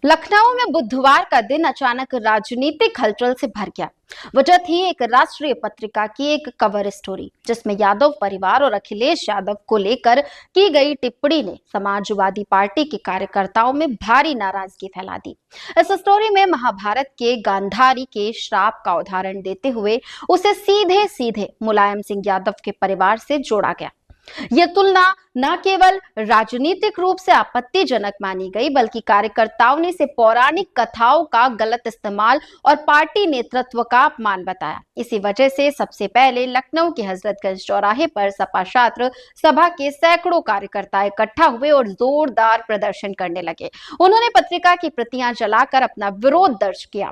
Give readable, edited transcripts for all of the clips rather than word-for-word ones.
लखनऊ में बुधवार का दिन अचानक राजनीतिक हलचल से भर गया। वजह थी एक राष्ट्रीय पत्रिका की एक कवर स्टोरी, जिसमें यादव परिवार और अखिलेश यादव को लेकर की गई टिप्पणी ने समाजवादी पार्टी के कार्यकर्ताओं में भारी नाराजगी फैला दी। इस स्टोरी में महाभारत के गांधारी के श्राप का उदाहरण देते हुए उसे सीधे सीधे मुलायम सिंह यादव के परिवार से जोड़ा गया। यह तुलना न केवल राजनीतिक रूप से आपत्तिजनक मानी गई, बल्कि कार्यकर्ताओं ने इसे पौराणिक कथाओं का गलत इस्तेमाल और पार्टी नेतृत्व का अपमान बताया। इसी वजह से सबसे पहले लखनऊ के हजरतगंज चौराहे पर सपा छात्र सभा के सैकड़ों कार्यकर्ता इकट्ठा हुए और जोरदार प्रदर्शन करने लगे। उन्होंने पत्रिका की प्रतियां जलाकर अपना विरोध दर्ज किया।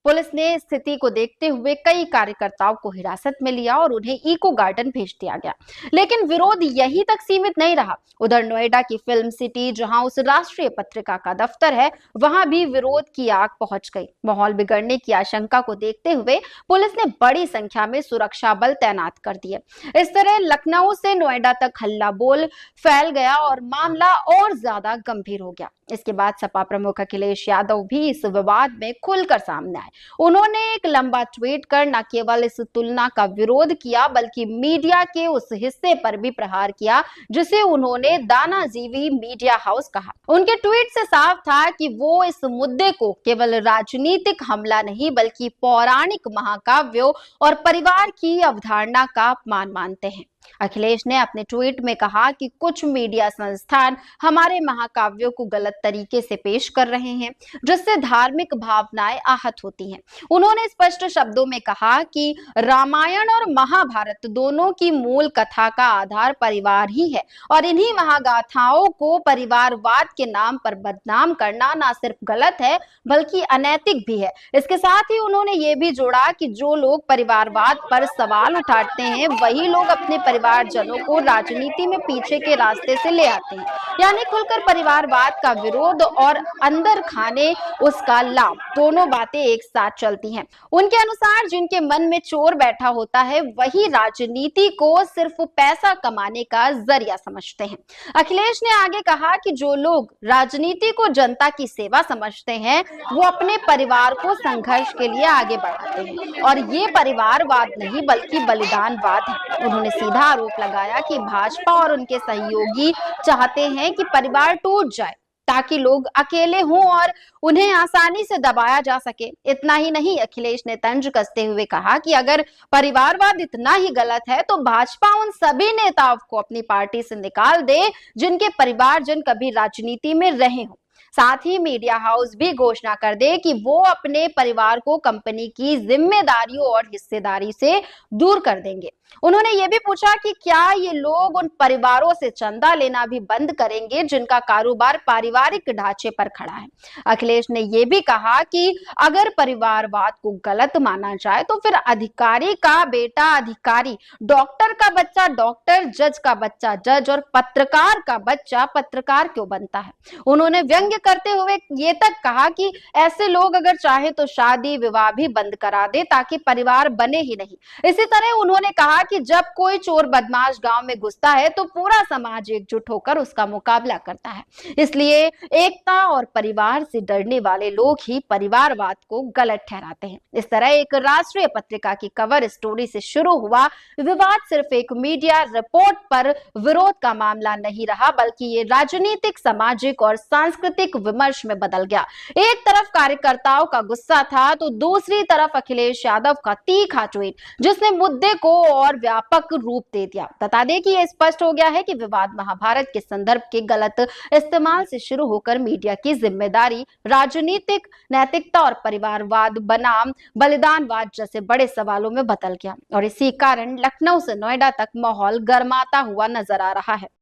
पुलिस ने स्थिति को देखते हुए कई कार्यकर्ताओं को हिरासत में लिया और उन्हें इको गार्डन भेज दिया गया। लेकिन विरोध यहीं तक सीमित नहीं रहा। उधर नोएडा की फिल्म सिटी, जहां उस राष्ट्रीय पत्रिका का दफ्तर है, वहां भी विरोध की आग पहुंच गई। माहौल बिगड़ने की आशंका को देखते हुए पुलिस ने बड़ी संख्या में सुरक्षा बल तैनात कर दिए। इस तरह लखनऊ से नोएडा तक हल्ला बोल फैल गया और मामला और ज्यादा गंभीर हो गया। इसके बाद सपा प्रमुख अखिलेश यादव भी इस विवाद में खुलकर सामने आए। उन्होंने एक लंबा ट्वीट कर न केवल इस तुलना का विरोध किया, बल्कि मीडिया के उस हिस्से पर भी प्रहार किया जिसे उन्होंने दानाजीवी मीडिया हाउस कहा। उनके ट्वीट से साफ था कि वो इस मुद्दे को केवल राजनीतिक हमला नहीं, बल्कि पौराणिक महाकाव्यों और परिवार की अवधारणा का अपमान मानते हैं। अखिलेश ने अपने ट्वीट में कहा कि कुछ मीडिया संस्थान हमारे महाकाव्यों को गलत तरीके से पेश कर रहे हैं, जिससे धार्मिक भावनाएं आहत होती हैं। उन्होंने स्पष्ट शब्दों में कहा कि रामायण और महाभारत दोनों की मूल कथा का आधार परिवार ही है और इन्हीं महागाथाओं को परिवारवाद के नाम पर बदनाम करना न सिर्फ गलत है, बल्कि अनैतिक भी है। इसके साथ ही उन्होंने ये भी जोड़ा कि जो लोग परिवारवाद पर सवाल उठाते हैं, वही लोग अपने परिवारजनों को राजनीति में पीछे के रास्ते से ले आते हैं। यानी खुलकर परिवारवाद का विरोध और अंदर खाने उसका लाभ, दोनों बातें एक साथ चलती हैं। उनके अनुसार जिनके मन में चोर बैठा होता है, वही राजनीति को सिर्फ पैसा कमाने का जरिया समझते हैं। अखिलेश ने आगे कहा कि जो लोग राजनीति को जनता की सेवा समझते हैं, वो अपने परिवार को संघर्ष के लिए आगे बढ़ाते हैं और ये परिवारवाद नहीं, बल्कि बलिदानवाद है। उन्होंने सीधा आरोप लगाया कि भाजपा और उनके सहयोगी चाहते हैं कि परिवार टूट जाए ताकि लोग अकेले हों और उन्हें आसानी से दबाया जा सके। इतना ही नहीं, अखिलेश ने तंज कसते हुए कहा कि अगर परिवारवाद इतना ही गलत है तो भाजपा उन सभी नेताओं को अपनी पार्टी से निकाल दे जिनके परिवारजन कभी राजनीति में रहे हों। साथ ही मीडिया हाउस भी घोषणा कर दे कि वो अपने परिवार को कंपनी की जिम्मेदारियों और हिस्सेदारी से दूर कर देंगे। उन्होंने ये भी पूछा कि क्या ये लोग उन परिवारों से चंदा लेना भी बंद करेंगे जिनका कारोबार पारिवारिक ढांचे पर खड़ा है। अखिलेश ने ये भी कहा कि अगर परिवारवाद को गलत माना जाए तो फिर अधिकारी का बेटा अधिकारी, डॉक्टर का बच्चा डॉक्टर, जज का बच्चा जज और पत्रकार का बच्चा पत्रकार क्यों बनता है। उन्होंने व्यंग्य करते हुए ये तक कहा कि ऐसे लोग अगर चाहे तो शादी विवाह भी बंद करा दे ताकि परिवार बने ही नहीं। इसी तरह उन्होंने कहा कि जब कोई चोर बदमाश गांव में घुसता है तो पूरा समाज एकजुट होकर उसका मुकाबला करता है। इसलिए एकता और परिवार से डरने वाले लोग ही परिवारवाद को गलत ठहराते हैं। इस तरह एक राष्ट्रीय पत्रिका की कवर स्टोरी से शुरू हुआ विवाद सिर्फ एक मीडिया रिपोर्ट पर विरोध का मामला नहीं रहा, बल्कि ये राजनीतिक, सामाजिक और सांस्कृतिक विमर्श में बदल गया। एक तरफ कार्यकर्ताओं का गुस्सा था तो दूसरी तरफ अखिलेश यादव का तीखा ट्वीट, जिसने मुद्दे को और व्यापक रूप दे दिया। बता दें कि यह स्पष्ट हो गया है कि विवाद महाभारत के संदर्भ के गलत इस्तेमाल से शुरू होकर मीडिया की जिम्मेदारी, राजनीतिक नैतिकता और परिवारवाद बनाम बलिदानवाद जैसे बड़े सवालों में बदल गया और इसी कारण लखनऊ से नोएडा तक माहौल गर्माता हुआ नजर आ रहा है।